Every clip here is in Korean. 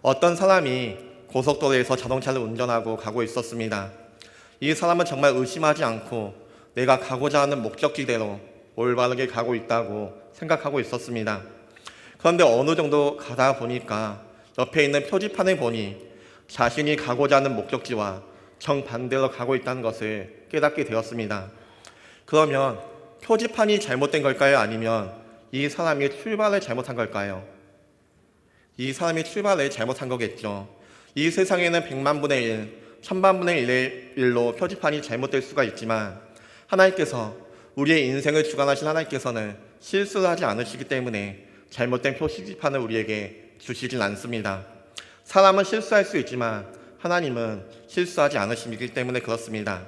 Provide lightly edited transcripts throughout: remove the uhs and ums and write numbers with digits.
어떤 사람이 고속도로에서 자동차를 운전하고 가고 있었습니다. 이 사람은 정말 의심하지 않고 내가 가고자 하는 목적지대로 올바르게 가고 있다고 생각하고 있었습니다. 그런데 어느 정도 가다 보니까 옆에 있는 표지판을 보니 자신이 가고자 하는 목적지와 정반대로 가고 있다는 것을 깨닫게 되었습니다. 그러면 표지판이 잘못된 걸까요? 아니면 이 사람이 출발을 잘못한 걸까요? 이 사람이 출발을 잘못한 거겠죠. 이 세상에는 100만 분의 1, 1000만 분의 1의 일로 표지판이 잘못될 수가 있지만 하나님께서 우리의 인생을 주관하신 하나님께서는 실수를 하지 않으시기 때문에 잘못된 표지판을 우리에게 주시진 않습니다. 사람은 실수할 수 있지만 하나님은 실수하지 않으시기 때문에 그렇습니다.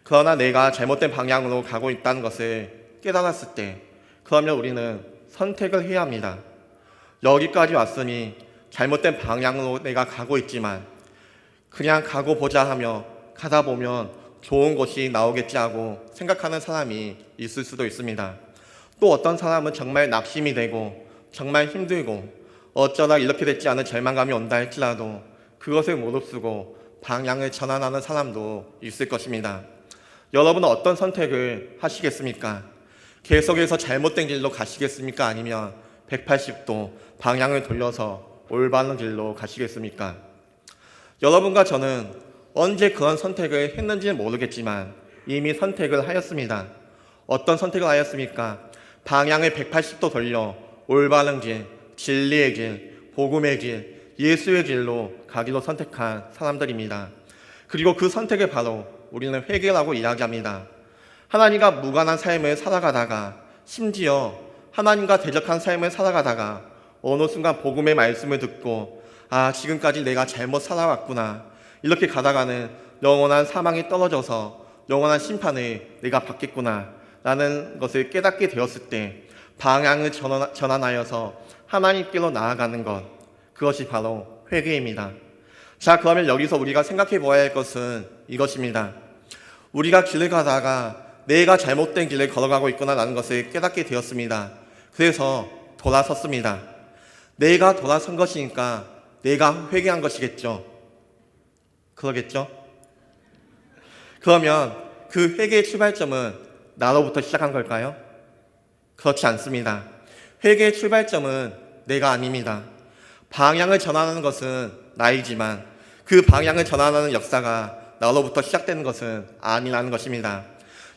그러나 내가 잘못된 방향으로 가고 있다는 것을 깨달았을 때 그러면 우리는 선택을 해야 합니다. 여기까지 왔으니 잘못된 방향으로 내가 가고 있지만 그냥 가고 보자 하며 가다 보면 좋은 것이 나오겠지 하고 생각하는 사람이 있을 수도 있습니다. 또 어떤 사람은 정말 낙심이 되고 정말 힘들고 어쩌다 이렇게 됐지 않은 절망감이 온다 할지라도 그것을 무릅쓰고 방향을 전환하는 사람도 있을 것입니다. 여러분은 어떤 선택을 하시겠습니까? 계속해서 잘못된 길로 가시겠습니까? 아니면 180도 방향을 돌려서 올바른 길로 가시겠습니까? 여러분과 저는 언제 그런 선택을 했는지는 모르겠지만 이미 선택을 하였습니다. 어떤 선택을 하였습니까? 방향을 180도 돌려 올바른 길, 진리의 길, 복음의 길, 예수의 길로 가기로 선택한 사람들입니다. 그리고 그 선택을 바로 우리는 회개라고 이야기합니다. 하나님과 무관한 삶을 살아가다가 심지어 하나님과 대적한 삶을 살아가다가 어느 순간 복음의 말씀을 듣고 지금까지 내가 잘못 살아왔구나 이렇게 가다가는 영원한 사망에 떨어져서 영원한 심판을 내가 받겠구나 라는 것을 깨닫게 되었을 때 방향을 전환하여서 하나님께로 나아가는 것, 그것이 바로 회개입니다. 자, 그러면 여기서 우리가 생각해 보아야 할 것은 이것입니다. 우리가 길을 가다가 내가 잘못된 길을 걸어가고 있구나라는 것을 깨닫게 되었습니다. 그래서 돌아섰습니다. 내가 돌아선 것이니까 내가 회개한 것이겠죠. 그러겠죠? 그러면 그 회개의 출발점은 나로부터 시작한 걸까요? 그렇지 않습니다. 회개의 출발점은 내가 아닙니다. 방향을 전환하는 것은 나이지만 그 방향을 전환하는 역사가 나로부터 시작되는 것은 아니라는 것입니다.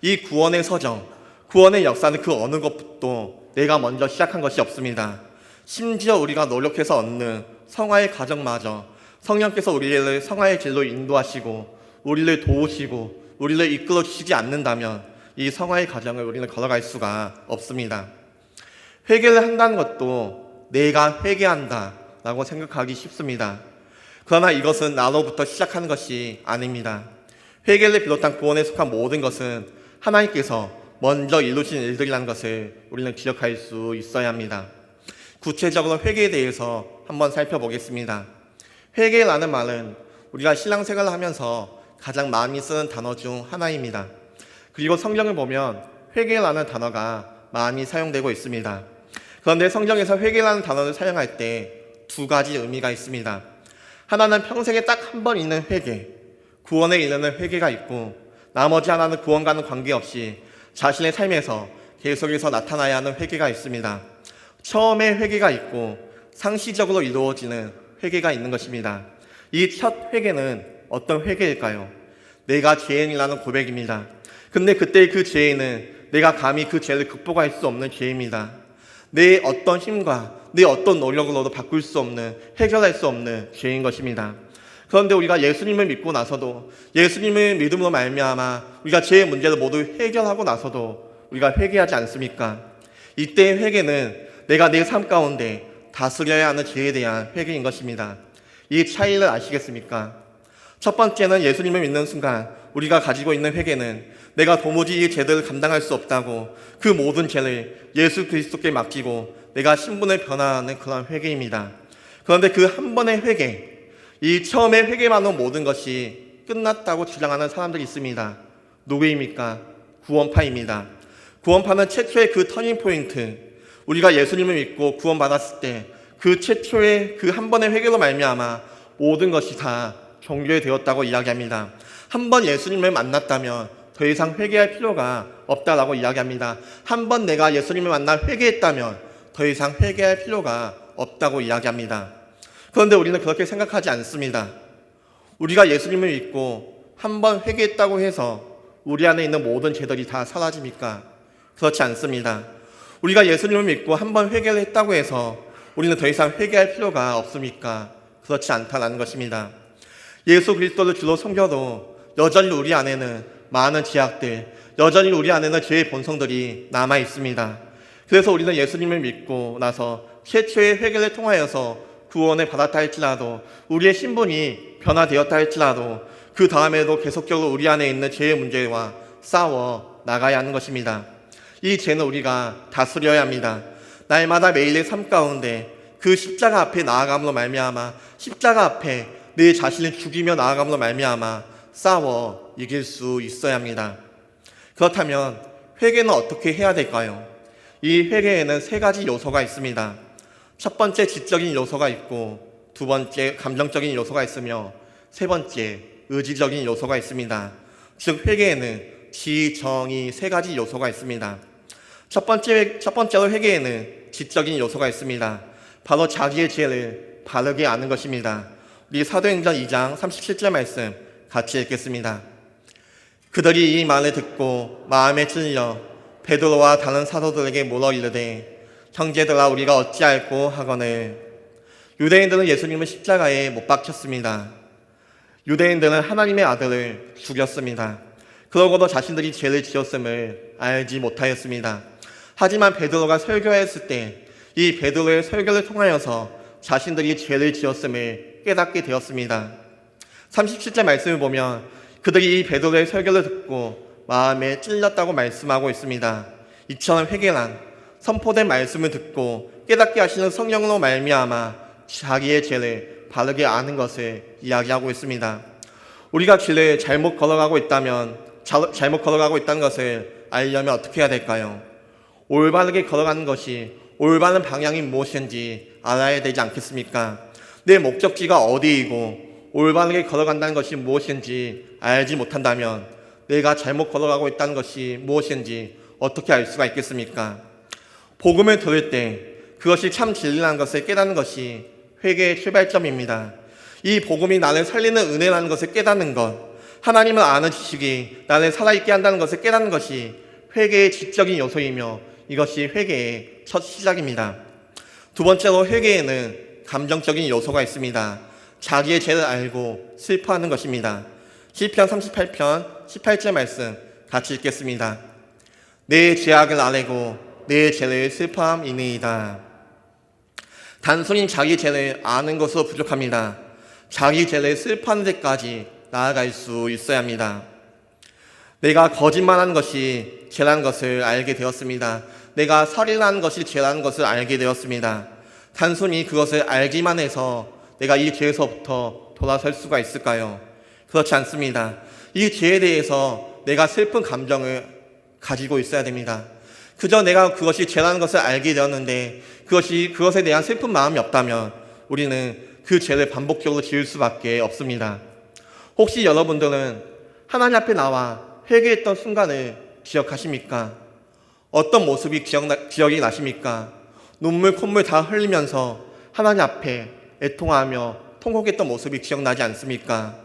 이 구원의 서정, 구원의 역사는 그 어느 것도 내가 먼저 시작한 것이 없습니다. 심지어 우리가 노력해서 얻는 성화의 과정마저 성령께서 우리를 성화의 길로 인도하시고 우리를 도우시고 우리를 이끌어 주시지 않는다면 이 성화의 과정을 우리는 걸어갈 수가 없습니다. 회개를 한다는 것도 내가 회개한다 라고 생각하기 쉽습니다. 그러나 이것은 나로부터 시작하는 것이 아닙니다. 회개를 비롯한 구원에 속한 모든 것은 하나님께서 먼저 이루신 일들이라는 것을 우리는 기억할 수 있어야 합니다. 구체적으로 회개에 대해서 한번 살펴보겠습니다. 회개라는 말은 우리가 신앙생활을 하면서 가장 많이 쓰는 단어 중 하나입니다. 그리고 성경을 보면 회개라는 단어가 많이 사용되고 있습니다. 그런데 성경에서 회개라는 단어를 사용할 때 두 가지 의미가 있습니다. 하나는 평생에 딱 한 번 있는 회개, 구원에 이르는 회개가 있고 나머지 하나는 구원과는 관계없이 자신의 삶에서 계속해서 나타나야 하는 회개가 있습니다. 처음에 회개가 있고 상시적으로 이루어지는 회개가 있는 것입니다. 이 첫 회개는 어떤 회개일까요? 내가 죄인이라는 고백입니다. 근데 그때 그 죄인은 내가 감히 그 죄를 극복할 수 없는 죄입니다. 내 어떤 힘과 내 어떤 노력으로도 바꿀 수 없는, 해결할 수 없는 죄인 것입니다. 그런데 우리가 예수님을 믿고 나서도 예수님을 믿음으로 말미암아 우리가 죄의 문제를 모두 해결하고 나서도 우리가 회개하지 않습니까? 이때의 회개는 내가 내 삶 가운데 다스려야 하는 죄에 대한 회개인 것입니다. 이 차이를 아시겠습니까? 첫 번째는 예수님을 믿는 순간 우리가 가지고 있는 회개는 내가 도무지 이 죄들을 감당할 수 없다고 그 모든 죄를 예수 그리스도께 맡기고 내가 신분을 변화하는 그런 회개입니다. 그런데 그 한 번의 회개, 이 처음에 회개만으로 모든 것이 끝났다고 주장하는 사람들이 있습니다. 누구입니까? 구원파입니다. 구원파는 최초의 그 터닝포인트, 우리가 예수님을 믿고 구원받았을 때 그 최초의 그 한 번의 회개로 말미암아 모든 것이 다 종결되었다고 이야기합니다. 한 번 예수님을 만났다면 더 이상 회개할 필요가 없다라고 이야기합니다. 한 번 내가 예수님을 만나 회개했다면 더 이상 회개할 필요가 없다고 이야기합니다. 그런데 우리는 그렇게 생각하지 않습니다. 우리가 예수님을 믿고 한 번 회개했다고 해서 우리 안에 있는 모든 죄들이 다 사라집니까? 그렇지 않습니다. 우리가 예수님을 믿고 한 번 회개를 했다고 해서 우리는 더 이상 회개할 필요가 없습니까? 그렇지 않다는 것입니다. 예수 그리스도를 주로 섬겨도 여전히 우리 안에는 많은 죄악들, 여전히 우리 안에는 죄의 본성들이 남아 있습니다. 그래서 우리는 예수님을 믿고 나서 최초의 회개를 통하여서 구원을 받았다 할지라도, 우리의 신분이 변화되었다 할지라도 그 다음에도 계속적으로 우리 안에 있는 죄의 문제와 싸워 나가야 하는 것입니다. 이 죄는 우리가 다스려야 합니다. 날마다 매일의 삶 가운데 그 십자가 앞에 나아감으로 말미암아, 십자가 앞에 내 자신을 죽이며 나아감으로 말미암아 싸워 이길 수 있어야 합니다. 그렇다면 회개는 어떻게 해야 될까요? 이 회개에는 세 가지 요소가 있습니다. 첫 번째 지적인 요소가 있고, 두 번째 감정적인 요소가 있으며, 세 번째 의지적인 요소가 있습니다. 즉 회개에는 지, 정의 세 가지 요소가 있습니다. 첫 번째로 회개에는 지적인 요소가 있습니다. 바로 자기의 죄를 바르게 아는 것입니다. 우리 사도행전 2장 37절 말씀 같이 읽겠습니다. 그들이 이 말을 듣고 마음에 찔려 베드로와 다른 사도들에게 물어 이르되 형제들아 우리가 어찌할꼬 하거늘. 유대인들은 예수님을 십자가에 못 박혔습니다. 유대인들은 하나님의 아들을 죽였습니다. 그러고도 자신들이 죄를 지었음을 알지 못하였습니다. 하지만 베드로가 설교했을 때 이 베드로의 설교를 통하여서 자신들이 죄를 지었음을 깨닫게 되었습니다. 37절 말씀을 보면 그들이 이 베드로의 설교를 듣고 마음에 찔렸다고 말씀하고 있습니다. 이처럼 회개란 선포된 말씀을 듣고 깨닫게 하시는 성령으로 말미암아 자기의 죄를 바르게 아는 것을 이야기하고 있습니다. 우리가 길을 잘못 걸어가고 있다는 것을 알려면 어떻게 해야 될까요? 올바르게 걸어가는 것이 올바른 방향이 무엇인지 알아야 되지 않겠습니까? 내 목적지가 어디이고 올바르게 걸어간다는 것이 무엇인지 알지 못한다면 내가 잘못 걸어가고 있다는 것이 무엇인지 어떻게 알 수가 있겠습니까? 복음을 들을 때 그것이 참 진리라는 것을 깨닫는 것이 회개의 출발점입니다. 이 복음이 나를 살리는 은혜라는 것을 깨닫는 것, 하나님을 아는 지식이 나를 살아있게 한다는 것을 깨닫는 것이 회개의 지적인 요소이며 이것이 회개의 첫 시작입니다. 두 번째로 회개에는 감정적인 요소가 있습니다. 자기의 죄를 알고 슬퍼하는 것입니다. 시편 38편 18절 말씀 같이 읽겠습니다. 내 죄악을 아뢰고 내 죄를 슬퍼함이니이다. 단순히 자기 죄를 아는 것으로 부족합니다. 자기 죄를 슬퍼하는 데까지 나아갈 수 있어야 합니다. 내가 거짓말하는 것이 죄라는 것을 알게 되었습니다. 내가 살인하는 것이 죄라는 것을 알게 되었습니다. 단순히 그것을 알기만 해서 내가 이 죄에서부터 돌아설 수가 있을까요? 그렇지 않습니다. 이 죄에 대해서 내가 슬픈 감정을 가지고 있어야 됩니다. 그저 내가 그것이 죄라는 것을 알게 되었는데 그것에 대한 슬픈 마음이 없다면 우리는 그 죄를 반복적으로 지을 수밖에 없습니다. 혹시 여러분들은 하나님 앞에 나와 회개했던 순간을 기억하십니까? 어떤 모습이 기억이 나십니까? 눈물 콧물 다 흘리면서 하나님 앞에 애통하며 통곡했던 모습이 기억나지 않습니까?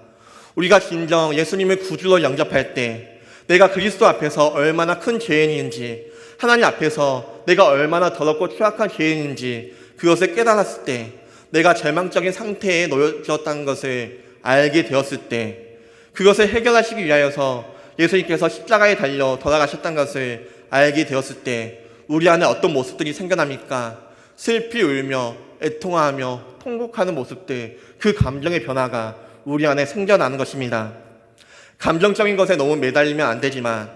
우리가 진정 예수님을 구주로 영접할 때 내가 그리스도 앞에서 얼마나 큰 죄인인지, 하나님 앞에서 내가 얼마나 더럽고 추악한 죄인인지 그것을 깨달았을 때, 내가 절망적인 상태에 놓여졌다는 것을 알게 되었을 때, 그것을 해결하시기 위하여서 예수님께서 십자가에 달려 돌아가셨다는 것을 알게 되었을 때 우리 안에 어떤 모습들이 생겨납니까? 슬피 울며 애통하며 통곡하는 모습들, 그 감정의 변화가 우리 안에 생겨나는 것입니다. 감정적인 것에 너무 매달리면 안 되지만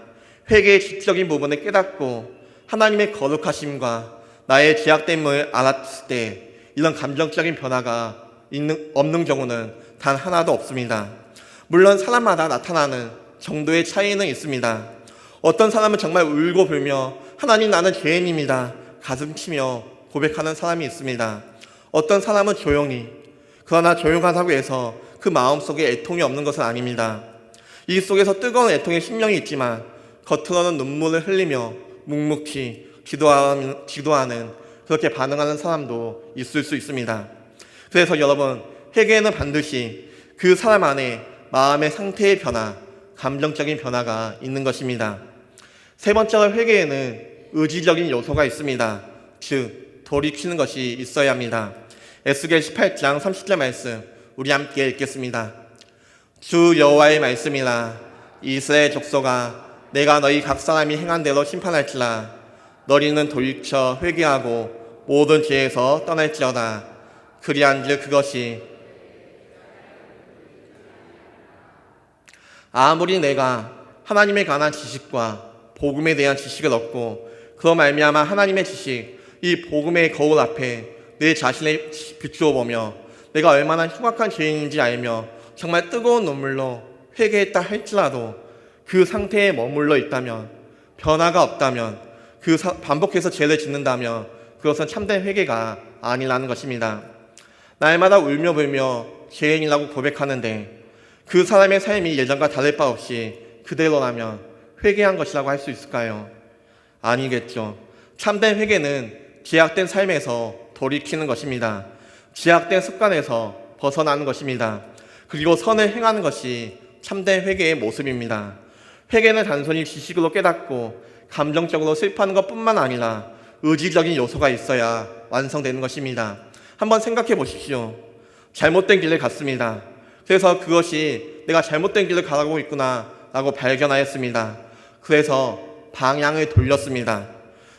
회개의 지적인 부분을 깨닫고 하나님의 거룩하심과 나의 죄악됨을 알았을 때 이런 감정적인 변화가 없는 경우는 단 하나도 없습니다. 물론 사람마다 나타나는 정도의 차이는 있습니다. 어떤 사람은 정말 울고 불며 하나님 나는 죄인입니다 가슴 치며 고백하는 사람이 있습니다. 어떤 사람은 조용히, 그러나 조용하다고 해서 그 마음속에 애통이 없는 것은 아닙니다. 이 속에서 뜨거운 애통의 심령이 있지만 겉으로는 눈물을 흘리며 묵묵히 기도하는 그렇게 반응하는 사람도 있을 수 있습니다. 그래서 여러분, 회개에는 반드시 그 사람 안에 마음의 상태의 변화, 감정적인 변화가 있는 것입니다. 세 번째로 회개에는 의지적인 요소가 있습니다. 즉, 돌이키는 것이 있어야 합니다. 에스겔 18장 30절 말씀 우리 함께 읽겠습니다. 주 여호와의 말씀이라. 이스라엘 족속아, 내가 너희 각 사람이 행한 대로 심판할지라. 너희는 돌이켜 회개하고 모든 죄에서 떠날지어다. 그리한즉 그것이 아무리 내가 하나님에 관한 지식과 복음에 대한 지식을 얻고 그로 말미암아 하나님의 지식, 이 복음의 거울 앞에 내 자신을 비추어 보며 내가 얼마나 흉악한 죄인인지 알며 정말 뜨거운 눈물로 회개했다 할지라도 그 상태에 머물러 있다면, 변화가 없다면, 반복해서 죄를 짓는다면 그것은 참된 회개가 아니라는 것입니다. 날마다 울며 불며 죄인이라고 고백하는데 그 사람의 삶이 예전과 다를 바 없이 그대로라면 회개한 것이라고 할 수 있을까요? 아니겠죠. 참된 회개는 제약된 삶에서 돌이키는 것입니다. 제약된 습관에서 벗어나는 것입니다. 그리고 선을 행하는 것이 참된 회개의 모습입니다. 회개는 단순히 지식으로 깨닫고 감정적으로 슬퍼하는 것뿐만 아니라 의지적인 요소가 있어야 완성되는 것입니다. 한번 생각해 보십시오. 잘못된 길을 갔습니다. 그래서 그것이 내가 잘못된 길을 가고 있구나 라고 발견하였습니다. 그래서 방향을 돌렸습니다.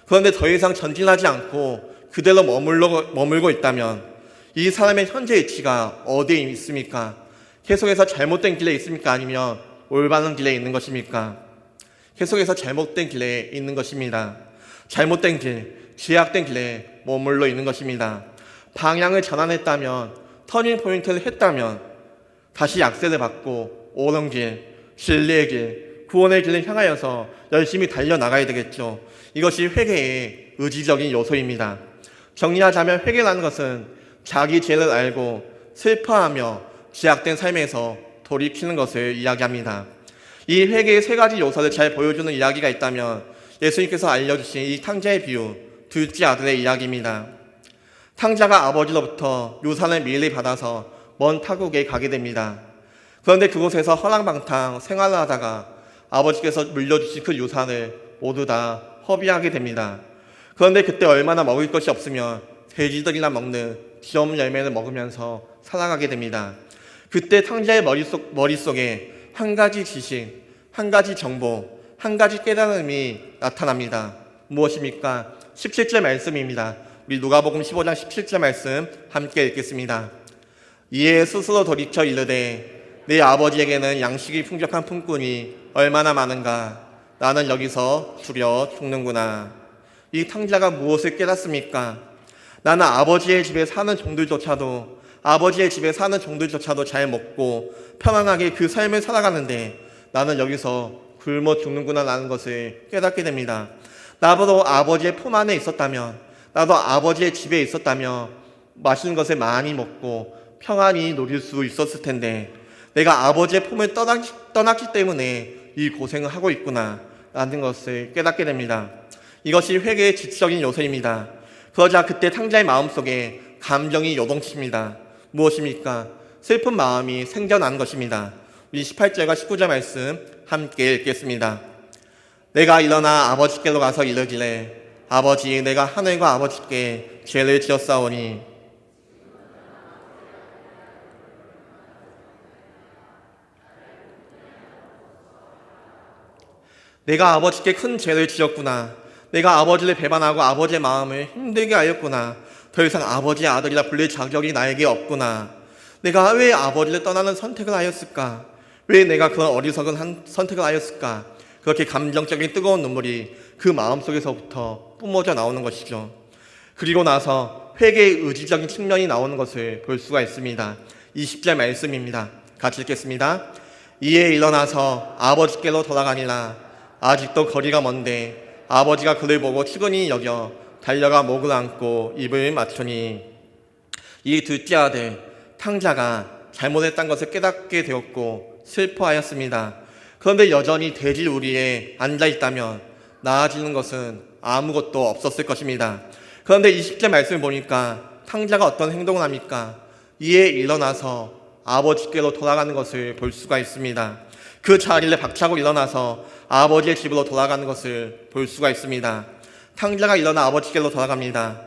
그런데 더 이상 전진하지 않고 그대로 머물고 있다면 이 사람의 현재 위치가 어디에 있습니까? 계속해서 잘못된 길에 있습니까? 아니면 올바른 길에 있는 것입니까? 계속해서 잘못된 길에 있는 것입니다. 잘못된 길, 제약된 길에 머물러 있는 것입니다. 방향을 전환했다면, 터닝 포인트를 했다면 다시 약세를 받고 옳은 길, 진리의 길, 구원의 길을 향하여서 열심히 달려나가야 되겠죠. 이것이 회개의 의지적인 요소입니다. 정리하자면 회개라는 것은 자기 죄를 알고 슬퍼하며 제약된 삶에서 돌이키는 것을 이야기합니다. 이 회개의 세 가지 요소를 잘 보여주는 이야기가 있다면 예수님께서 알려주신 이 탕자의 비유, 둘째 아들의 이야기입니다. 탕자가 아버지로부터 유산을 미리 받아서 먼 타국에 가게 됩니다. 그런데 그곳에서 허랑방탕 생활을 하다가 아버지께서 물려주신 그 유산을 모두 다 허비하게 됩니다. 그런데 그때 얼마나 먹을 것이 없으면 돼지들이나 먹는 지엄 열매를 먹으면서 살아가게 됩니다. 그때 탕자의 머릿속에 한 가지 지식, 한 가지 정보, 한 가지 깨달음이 나타납니다. 무엇입니까? 17절 말씀입니다. 우리 누가복음 15장 17절 말씀 함께 읽겠습니다. 이에 스스로 돌이켜 이르되 내 아버지에게는 양식이 풍족한 품꾼이 얼마나 많은가. 나는 여기서 줄여 죽는구나. 이 탕자가 무엇을 깨닫습니까? 나는 아버지의 집에 사는 종들조차도 잘 먹고 편안하게 그 삶을 살아가는데 나는 여기서 굶어 죽는구나 라는 것을 깨닫게 됩니다. 나도 아버지의 품 안에 있었다면, 나도 아버지의 집에 있었다면 맛있는 것을 많이 먹고 평안히 누릴 수 있었을 텐데 내가 아버지의 품을 떠났기 때문에 이 고생을 하고 있구나 라는 것을 깨닫게 됩니다. 이것이 회개의 지적인 요소입니다. 그러자 그때 탕자의 마음속에 감정이 요동칩니다. 무엇입니까? 슬픈 마음이 생겨난 것입니다. 우리 18절과 19절 말씀 함께 읽겠습니다. 내가 일어나 아버지께로 가서 이르기를 아버지, 내가 하늘과 아버지께 죄를 지었사오니 내가 아버지께 큰 죄를 지었구나. 내가 아버지를 배반하고 아버지의 마음을 힘들게 하였구나. 더 이상 아버지의 아들이라 불릴 자격이 나에게 없구나. 내가 왜 아버지를 떠나는 선택을 하였을까? 왜 내가 그런 어리석은 선택을 하였을까? 그렇게 감정적인 뜨거운 눈물이 그 마음속에서부터 뿜어져 나오는 것이죠. 그리고 나서 회개의 의지적인 측면이 나오는 것을 볼 수가 있습니다. 20절 말씀입니다. 같이 읽겠습니다. 이에 일어나서 아버지께로 돌아가니라. 아직도 거리가 먼데 아버지가 그를 보고 측은히 여겨 달려가 목을 안고 입을 맞추니. 이 둘째 아들 탕자가 잘못했다는 것을 깨닫게 되었고 슬퍼하였습니다. 그런데 여전히 돼지 우리에 앉아있다면 나아지는 것은 아무것도 없었을 것입니다. 그런데 20절 말씀을 보니까 탕자가 어떤 행동을 합니까? 이에 일어나서 아버지께로 돌아가는 것을 볼 수가 있습니다. 그 자리를 박차고 일어나서 아버지의 집으로 돌아가는 것을 볼 수가 있습니다. 탕자가 일어나 아버지께로 돌아갑니다.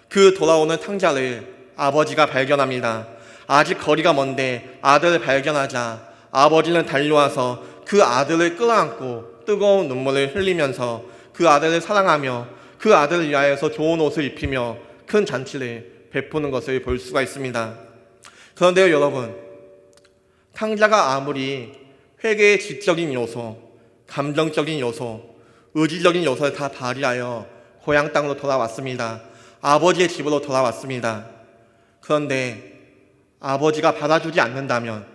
그 돌아오는 탕자를 아버지가 발견합니다. 아직 거리가 먼데 아들을 발견하자 아버지는 달려와서 그 아들을 끌어안고 뜨거운 눈물을 흘리면서 그 아들을 사랑하며 그 아들을 위하여서 좋은 옷을 입히며 큰 잔치를 베푸는 것을 볼 수가 있습니다. 그런데요 여러분, 탕자가 아무리 회개의 지적인 요소, 감정적인 요소, 의지적인 요소를 다 발휘하여 고향 땅으로 돌아왔습니다. 아버지의 집으로 돌아왔습니다. 그런데 아버지가 받아주지 않는다면,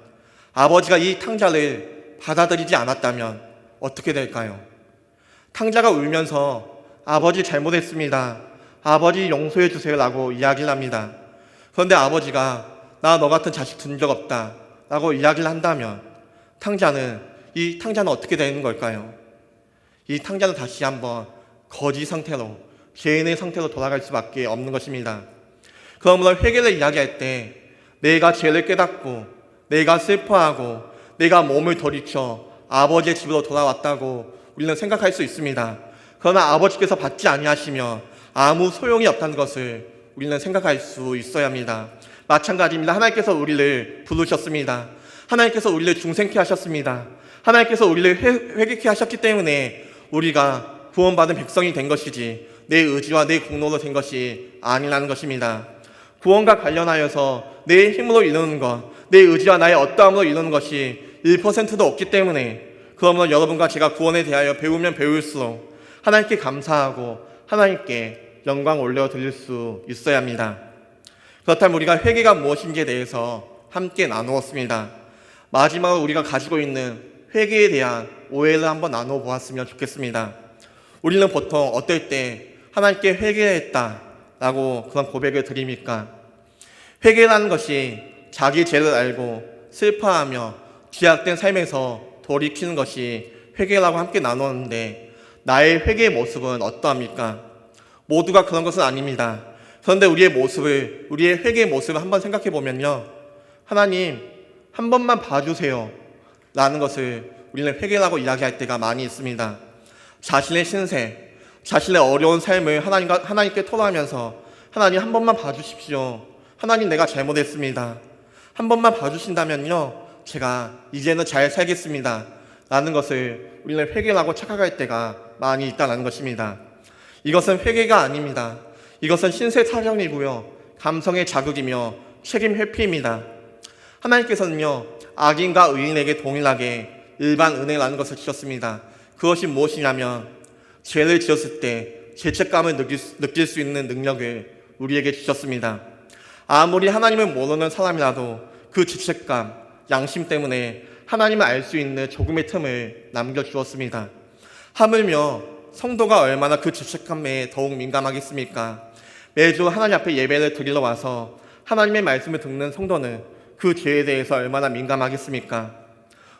아버지가 이 탕자를 받아들이지 않았다면 어떻게 될까요? 탕자가 울면서 아버지 잘못했습니다. 아버지 용서해 주세요 라고 이야기를 합니다. 그런데 아버지가 나 너 같은 자식 둔 적 없다 라고 이야기를 한다면 이 탕자는 어떻게 되는 걸까요? 이 탕자는 다시 한번 거지 상태로, 죄인의 상태로 돌아갈 수밖에 없는 것입니다. 그러므로 회개를 이야기할 때 내가 죄를 깨닫고 내가 슬퍼하고 내가 몸을 돌이켜 아버지의 집으로 돌아왔다고 우리는 생각할 수 있습니다. 그러나 아버지께서 받지 아니하시며 아무 소용이 없다는 것을 우리는 생각할 수 있어야 합니다. 마찬가지입니다. 하나님께서 우리를 부르셨습니다. 하나님께서 우리를 중생케 하셨습니다. 하나님께서 우리를 회개케 하셨기 때문에 우리가 구원받은 백성이 된 것이지 내 의지와 내 공로로 된 것이 아니라는 것입니다. 구원과 관련하여서 내 힘으로 이루는 것, 내 의지와 나의 어떠함으로 이루는 것이 1%도 없기 때문에, 그러므로 여러분과 제가 구원에 대하여 배우면 배울수록 하나님께 감사하고 하나님께 영광 올려드릴 수 있어야 합니다. 그렇다면 우리가 회개가 무엇인지에 대해서 함께 나누었습니다. 마지막으로 우리가 가지고 있는 회개에 대한 오해를 한번 나눠 보았으면 좋겠습니다. 우리는 보통 어떨 때 하나님께 회개했다라고 그런 고백을 드립니까? 회개라는 것이 자기 죄를 알고 슬퍼하며 죄악된 삶에서 돌이키는 것이 회개라고 함께 나눴는데, 나의 회개의 모습은 어떠합니까? 모두가 그런 것은 아닙니다. 그런데 우리의 회개의 모습을 한번 생각해 보면요, 하나님 한 번만 봐주세요 라는 것을 우리는 회개라고 이야기할 때가 많이 있습니다. 자신의 신세, 자신의 어려운 삶을 하나님께 토로하면서 하나님 한 번만 봐주십시오. 하나님 내가 잘못했습니다. 한 번만 봐주신다면요 제가 이제는 잘 살겠습니다 라는 것을 우리는 회개라고 착각할 때가 많이 있다는 것입니다. 이것은 회개가 아닙니다. 이것은 신세 타령이고요, 감성의 자극이며 책임 회피입니다. 하나님께서는요 악인과 의인에게 동일하게 일반 은혜라는 것을 주셨습니다. 그것이 무엇이냐면 죄를 지었을 때 죄책감을 느낄 수 있는 능력을 우리에게 주셨습니다. 아무리 하나님을 모르는 사람이라도 그 죄책감, 양심 때문에 하나님을 알 수 있는 조금의 틈을 남겨주었습니다. 하물며 성도가 얼마나 그 죄책감에 더욱 민감하겠습니까? 매주 하나님 앞에 예배를 드리러 와서 하나님의 말씀을 듣는 성도는 그 죄에 대해서 얼마나 민감하겠습니까?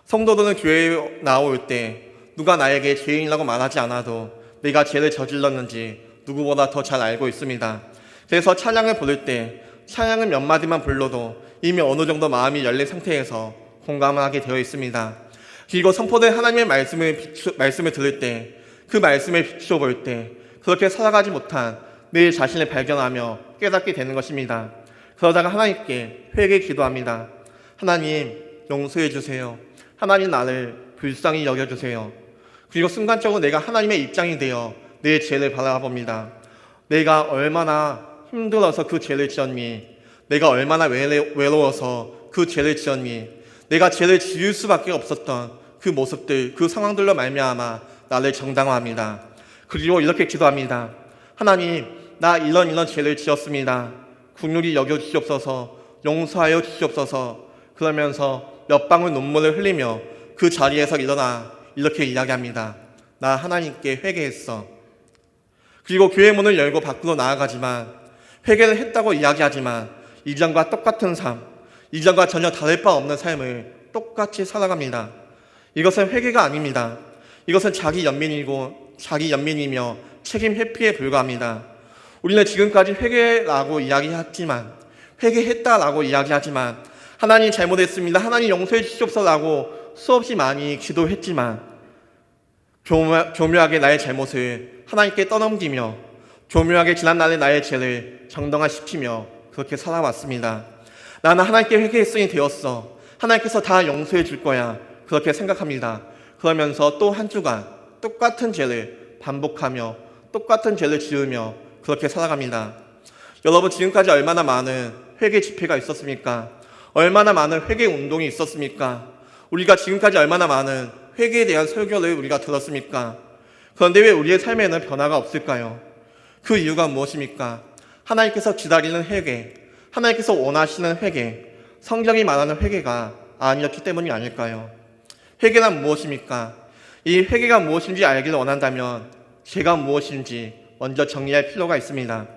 성도들은 교회에 나올 때 누가 나에게 죄인이라고 말하지 않아도 내가 죄를 저질렀는지 누구보다 더 잘 알고 있습니다. 그래서 찬양을 부를 때 찬양을 몇 마디만 불러도 이미 어느 정도 마음이 열린 상태에서 공감을 하게 되어 있습니다. 그리고 선포된 하나님의 말씀을 들을 때, 그 말씀에 비추어 볼 때 그렇게 살아가지 못한 내 자신을 발견하며 깨닫게 되는 것입니다. 그러다가 하나님께 회개 기도합니다. 하나님 용서해 주세요. 하나님 나를 불쌍히 여겨주세요. 그리고 순간적으로 내가 하나님의 입장이 되어 내 죄를 바라봅니다. 내가 얼마나 힘들어서 그 죄를 지었니? 내가 얼마나 외로워서 그 죄를 지었니? 내가 죄를 지을 수밖에 없었던 그 모습들, 그 상황들로 말미암아 나를 정당화합니다. 그리고 이렇게 기도합니다. 하나님, 나 이런 죄를 지었습니다. 긍휼히 여겨주시옵소서, 용서하여 주시옵소서. 그러면서 몇 방울 눈물을 흘리며 그 자리에서 일어나 이렇게 이야기합니다. 나 하나님께 회개했어. 그리고 교회 문을 열고 밖으로 나아가지만, 회개를 했다고 이야기하지만 이전과 똑같은 삶, 이전과 전혀 다를 바 없는 삶을 똑같이 살아갑니다. 이것은 회개가 아닙니다. 이것은 자기 연민이며 책임 회피에 불과합니다. 우리는 지금까지 회개라고 이야기했지만, 회개했다라고 이야기하지만, 하나님 잘못했습니다, 하나님 용서해 주시옵소서라고 수없이 많이 기도했지만, 교묘하게 나의 잘못을 하나님께 떠넘기며 교묘하게 지난날의 나의 죄를 정당화시키며 그렇게 살아왔습니다. 나는 하나님께 회개했으니 되었어, 하나님께서 다 용서해 줄 거야, 그렇게 생각합니다. 그러면서 또 한 주간 똑같은 죄를 반복하며 똑같은 죄를 지으며 그렇게 살아갑니다. 여러분, 지금까지 얼마나 많은 회개 집회가 있었습니까? 얼마나 많은 회개 운동이 있었습니까? 우리가 지금까지 얼마나 많은 회개에 대한 설교를 우리가 들었습니까? 그런데 왜 우리의 삶에는 변화가 없을까요? 그 이유가 무엇입니까? 하나님께서 기다리는 회개, 하나님께서 원하시는 회개, 성경이 말하는 회개가 아니었기 때문이 아닐까요? 회개란 무엇입니까? 이 회개가 무엇인지 알기를 원한다면 죄가 무엇인지 먼저 정리할 필요가 있습니다.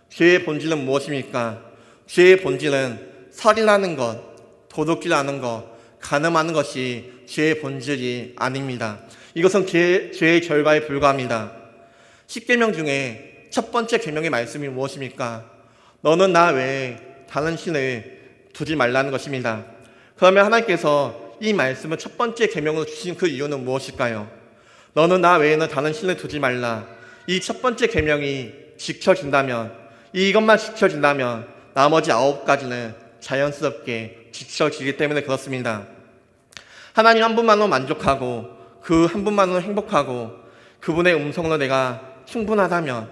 죄의 본질은 무엇입니까? 죄의 본질은 살인하는 것, 도둑질하는 것, 간음하는 것이 죄의 본질이 아닙니다. 이것은 죄의 결과에 불과합니다. 10계명 중에 첫 번째 계명의 말씀이 무엇입니까? 너는 나 외에 다른 신을 두지 말라는 것입니다. 그러면 하나님께서 이 말씀을 첫 번째 계명으로 주신 그 이유는 무엇일까요? 너는 나 외에는 다른 신을 두지 말라. 이 첫 번째 계명이 지켜진다면, 이것만 지켜진다면 나머지 9가지는 자연스럽게 지켜지기 때문에 그렇습니다. 하나님 한 분만으로 만족하고 그 한 분만으로 행복하고 그분의 음성으로 내가 충분하다면,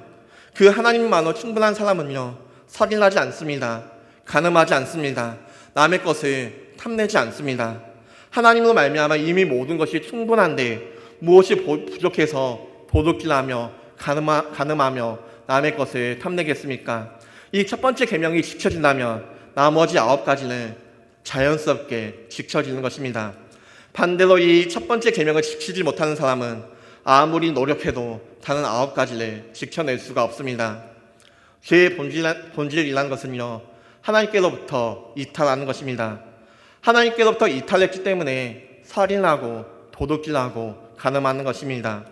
그 하나님만으로 충분한 사람은요, 살인하지 않습니다. 간음하지 않습니다. 남의 것을 탐내지 않습니다. 하나님으로 말미암아 이미 모든 것이 충분한데 무엇이 부족해서 도둑질하며 간음하며 남의 것을 탐내겠습니까? 이 첫 번째 계명이 지켜진다면 나머지 9가지는 자연스럽게 지켜지는 것입니다. 반대로 이 첫 번째 계명을 지키지 못하는 사람은 아무리 노력해도 다른 9가지를 지켜낼 수가 없습니다. 죄의 본질이라는 것은요, 하나님께로부터 이탈하는 것입니다. 하나님께로부터 이탈했기 때문에 살인하고 도둑질하고 간음하는 것입니다.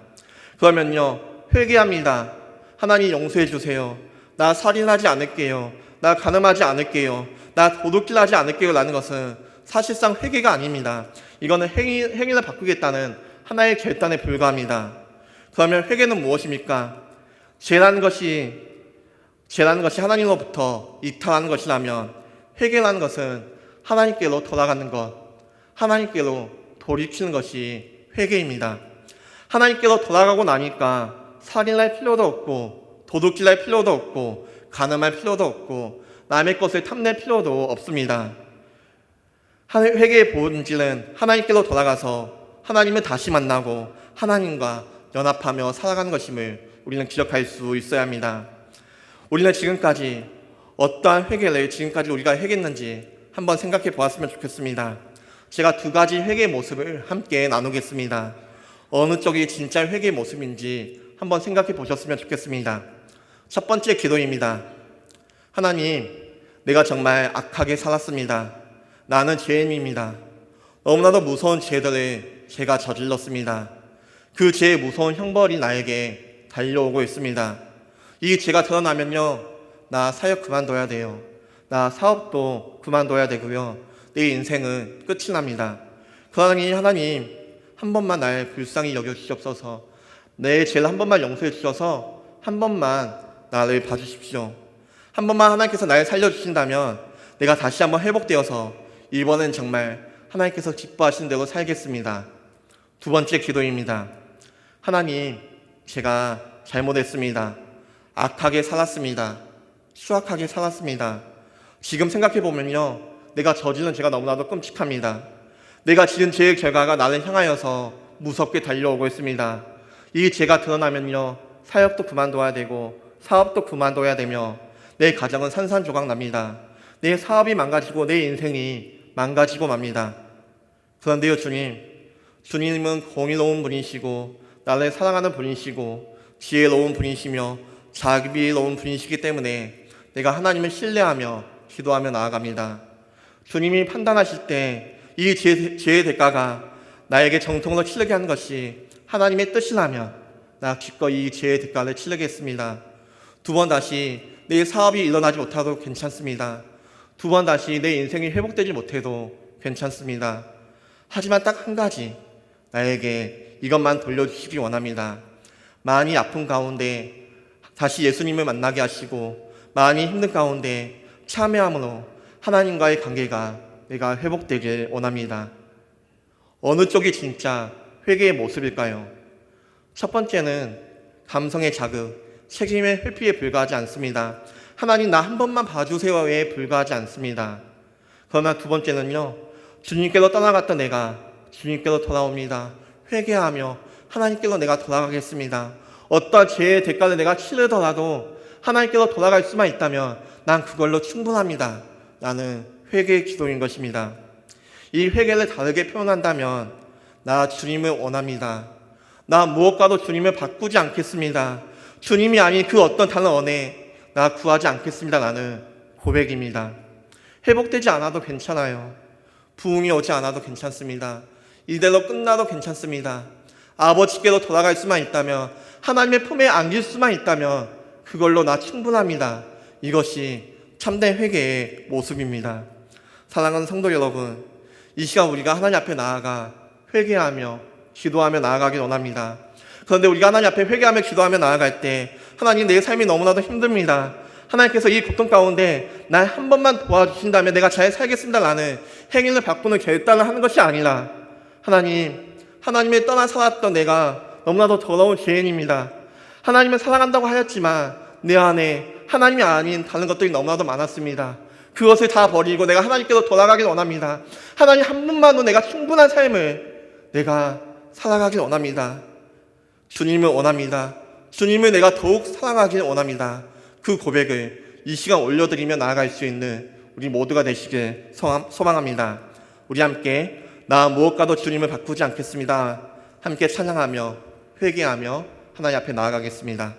그러면요, 회개합니다. 하나님 용서해 주세요. 나 살인하지 않을게요. 나 간음하지 않을게요. 나 도둑질하지 않을게요 라는 것은 사실상 회개가 아닙니다. 이거는 행위를 바꾸겠다는 하나의 결단에 불과합니다. 그러면 회개는 무엇입니까? 죄라는 것이 하나님으로부터 이탈하는 것이라면 회개라는 것은 하나님께로 돌아가는 것, 하나님께로 돌이키는 것이 회개입니다. 하나님께로 돌아가고 나니까 살인할 필요도 없고 도둑질할 필요도 없고 간음할 필요도 없고 남의 것을 탐낼 필요도 없습니다. 회개의 본질은 하나님께로 돌아가서 하나님을 다시 만나고 하나님과 연합하며 살아가는 것임을 우리는 기억할 수 있어야 합니다. 우리는 지금까지 어떠한 회개를 지금까지 우리가 했는지 한번 생각해 보았으면 좋겠습니다. 제가 2가지 회개의 모습을 함께 나누겠습니다. 어느 쪽이 진짜 회개의 모습인지 한번 생각해 보셨으면 좋겠습니다. 첫 번째 기도입니다. 하나님, 내가 정말 악하게 살았습니다. 나는 죄인입니다. 너무나도 무서운 죄들을 제가 저질렀습니다. 그 죄의 무서운 형벌이 나에게 달려오고 있습니다. 이 죄가 드러나면요, 나 사역 그만둬야 돼요. 나 사업도 그만둬야 되고요. 내 인생은 끝이 납니다. 그러니 하나님, 한 번만 날 불쌍히 여겨주시옵소서. 내 죄를 한 번만 용서해 주셔서 한 번만 나를 봐주십시오. 한 번만 하나님께서 나를 살려주신다면 내가 다시 한번 회복되어서 이번엔 정말 하나님께서 기뻐하시는 대로 살겠습니다. 2번째 기도입니다. 하나님, 제가 잘못했습니다. 악하게 살았습니다. 추악하게 살았습니다. 지금 생각해보면요, 내가 저지른 죄가 너무나도 끔찍합니다. 내가 지은 죄의 결과가 나를 향하여서 무섭게 달려오고 있습니다. 이 죄가 드러나면요, 사역도 그만둬야 되고 사업도 그만둬야 되며 내 가정은 산산조각 납니다. 내 사업이 망가지고 내 인생이 망가지고 맙니다. 그런데요, 주님은 공의로운 분이시고 나를 사랑하는 분이시고 지혜로운 분이시며 자비로운 분이시기 때문에 내가 하나님을 신뢰하며 기도하며 나아갑니다. 주님이 판단하실 때 이 죄의 대가가 나에게 정통으로 치르게 하는 것이 하나님의 뜻이라면 나 기꺼이 이 죄의 대가를 치르겠습니다. 두 번 다시 내 사업이 일어나지 못하도 괜찮습니다. 두 번 다시 내 인생이 회복되지 못해도 괜찮습니다. 하지만 딱 한 가지, 나에게 이것만 돌려주시기 원합니다. 많이 아픈 가운데 다시 예수님을 만나게 하시고 많이 힘든 가운데 참회함으로 하나님과의 관계가 내가 회복되길 원합니다. 어느 쪽이 진짜 회개의 모습일까요? 첫 번째는 감성의 자극, 책임의 회피에 불과하지 않습니다. 하나님 나 한 번만 봐주세요에 불과하지 않습니다. 그러나 두 번째는요, 주님께로 떠나갔던 내가 주님께로 돌아옵니다. 회개하며 하나님께로 내가 돌아가겠습니다. 어떠한 죄의 대가를 내가 치르더라도 하나님께로 돌아갈 수만 있다면 난 그걸로 충분합니다. 나는 회개의 기도인 것입니다. 이 회개를 다르게 표현한다면 나 주님을 원합니다. 나 무엇과도 주님을 바꾸지 않겠습니다. 주님이 아닌 그 어떤 다른 언에 나 구하지 않겠습니다. 라는 고백입니다. 회복되지 않아도 괜찮아요. 부흥이 오지 않아도 괜찮습니다. 이대로 끝나도 괜찮습니다. 아버지께로 돌아갈 수만 있다면, 하나님의 품에 안길 수만 있다면 그걸로 나 충분합니다. 이것이 참된 회개의 모습입니다. 사랑하는 성도 여러분, 이 시간 우리가 하나님 앞에 나아가 회개하며 기도하며 나아가길 원합니다. 그런데 우리가 하나님 앞에 회개하며 기도하며 나아갈 때 하나님 내 삶이 너무나도 힘듭니다. 하나님께서 이 고통 가운데 날 한 번만 도와주신다면 내가 잘 살겠습니다 라는 행위를 바꾸는 결단을 하는 것이 아니라 하나님을 떠나 살았던 내가 너무나도 더러운 죄인입니다. 하나님을 사랑한다고 하였지만 내 안에 하나님이 아닌 다른 것들이 너무나도 많았습니다. 그것을 다 버리고 내가 하나님께로 돌아가길 원합니다. 하나님 한 분만으로 내가 충분한 삶을 내가 살아가길 원합니다. 주님을 원합니다. 주님을 내가 더욱 사랑하길 원합니다. 그 고백을 이 시간 올려드리며 나아갈 수 있는 우리 모두가 되시길 소망합니다. 우리 함께 나 무엇과도 주님을 바꾸지 않겠습니다. 함께 찬양하며 회개하며 하나님 앞에 나아가겠습니다.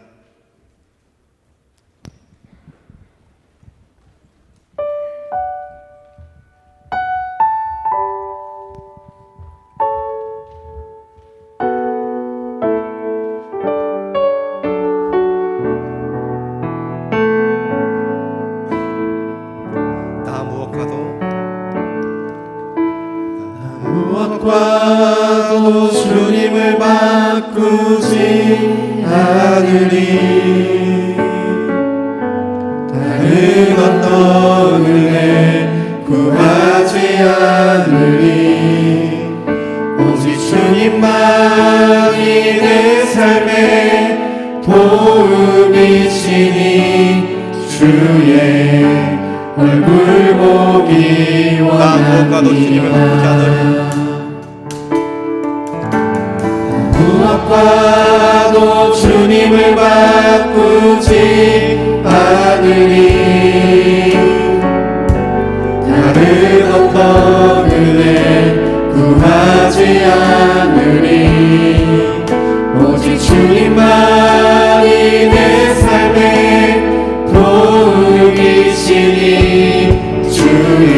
무엇과도 주님을 바꾸지 않으리. 다른 어떤 은혜 구하지 않으리. 오직 주님만이 내 삶의 도움이시니 주의 얼굴 보기 원합니다. 무엇과도 주님을 바꾸지 않으리. 다른 어떤 은혜 구하지 않으리. 오직 주님만이 내 삶의 도움이시니 주의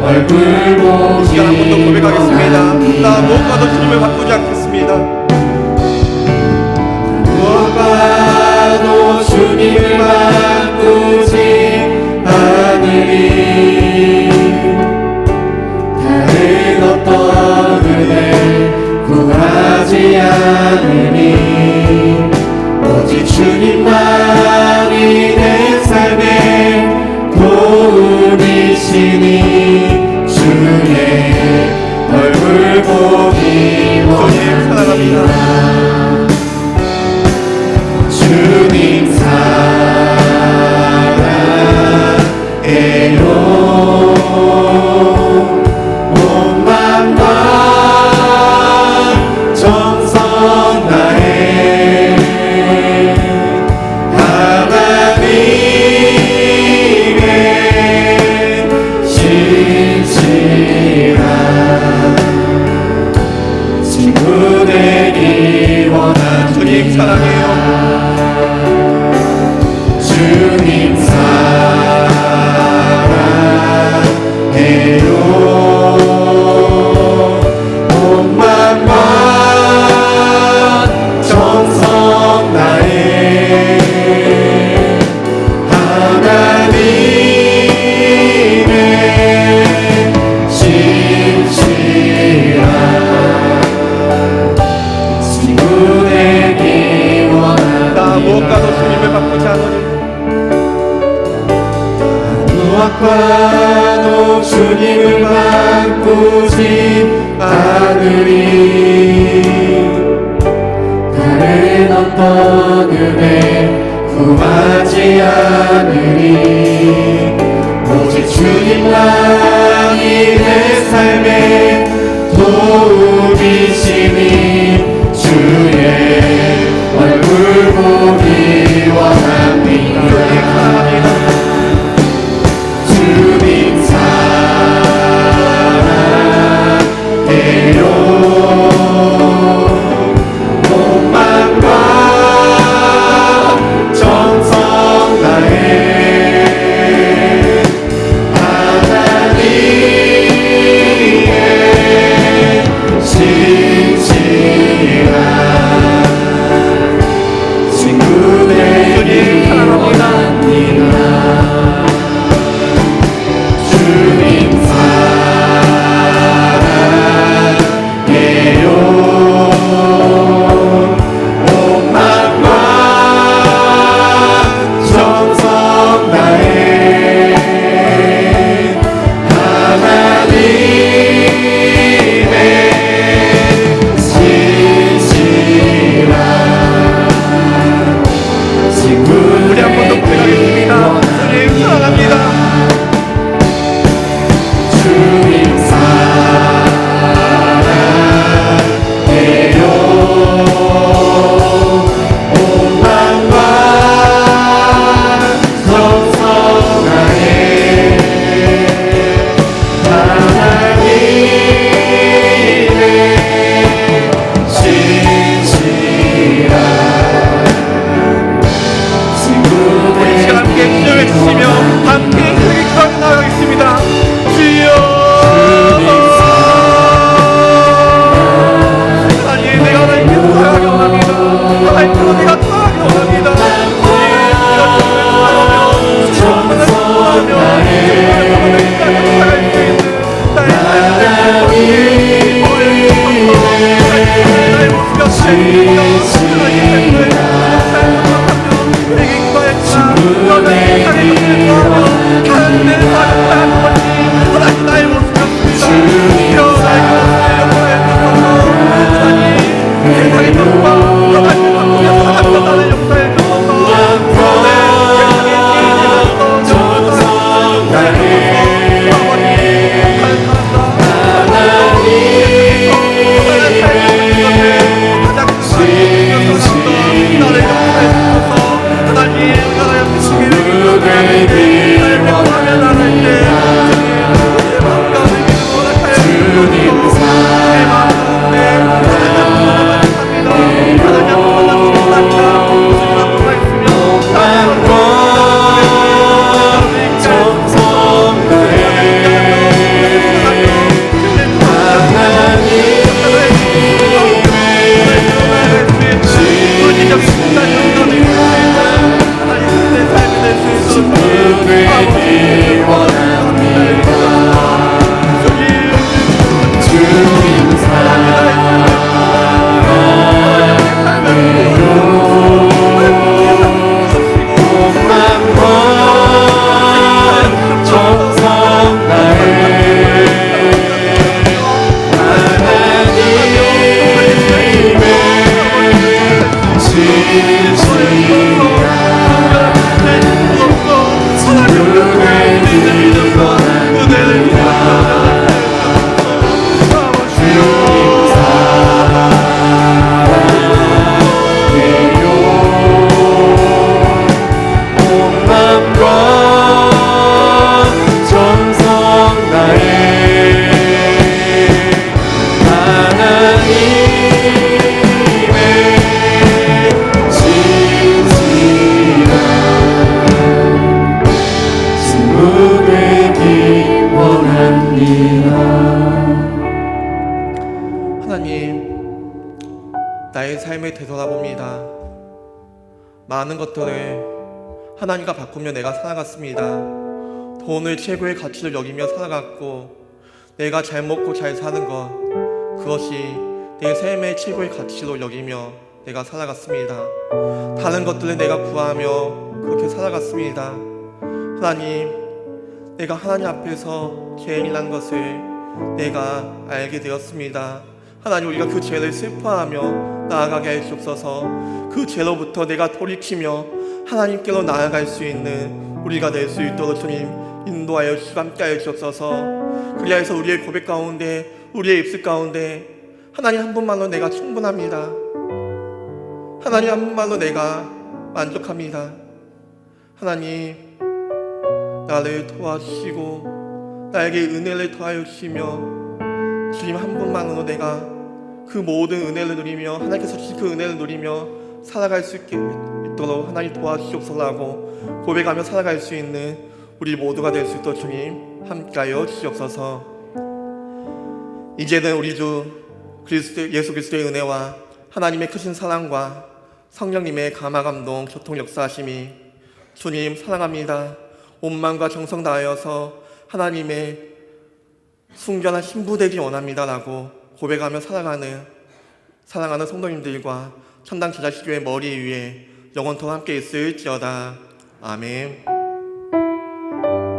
얼굴 보기 한번 더 고백하겠습니다. 나 무엇과도 주님을 바꾸지 않겠습니다. 무엇과도 주님을 바꾸지 않으리. 다른 어떤 은혜 구하지 않으리. 오직 주님만이 내 삶의 도움이시니 주의 얼굴 보기 원합니다. 주님 사랑해요. 온 맘과 정성 다해 하나님의 신실한 친구 되기 원합니다. 주님 사랑해요. 주님 사랑해요. 온 마음과 정성 다해 하나님의 신실한 친구 되기 원하노라. 무엇과도 주님을 바꾸지 않으리. 무엇과도 주님을 바꾸지 않으리. 다른 어떤 은혜 구하지 않으리. 오직 주님만이 내 삶의 도움이시니 주의 얼굴 보기 원합니다. 주님 사랑해요. 하나님, 나의 삶을 되돌아봅니다. 많은 것들을 하나님과 바꾸며 내가 살아갔습니다. 돈을 최고의 가치를 여기며 살아갔고, 내가 잘 먹고 잘 사는 것, 그것이 내 삶의 최고의 가치로 여기며 내가 살아갔습니다. 다른 것들을 내가 구하며 그렇게 살아갔습니다. 하나님, 내가 하나님 앞에서 죄인이라는 것을 내가 알게 되었습니다. 하나님, 우리가 그 죄를 슬퍼하며 나아가게 해주옵소서. 그 죄로부터 내가 돌이키며 하나님께로 나아갈 수 있는 우리가 될 수 있도록 주님 인도하여 주시고 함께하여 주옵소서. 그리하여서 우리의 고백 가운데, 우리의 입술 가운데 하나님 한 분만로 내가 충분합니다. 하나님 한 분만로 내가 만족합니다. 하나님, 나를 도와주시고 나에게 은혜를 더하여 주시며 주님 한 분만으로 내가 그 모든 은혜를 누리며 하나님께서 주신 그 은혜를 누리며 살아갈 수 있도록 하나님 도와주시옵소서라고 고백하며 살아갈 수 있는 우리 모두가 될 수 있도록 주님 함께하여 주시옵소서. 이제는 우리 주 예수 그리스도의 은혜와 하나님의 크신 사랑과 성령님의 감화 감동 교통 역사하심이 주님 사랑합니다. 온 마음과 정성 다하여서 하나님의 순전한 신부 되기 원합니다라고 고백하며 사랑하는 성도님들과 천당 제자식교회 머리 위에 영원토록 함께 있을지어다. 아멘.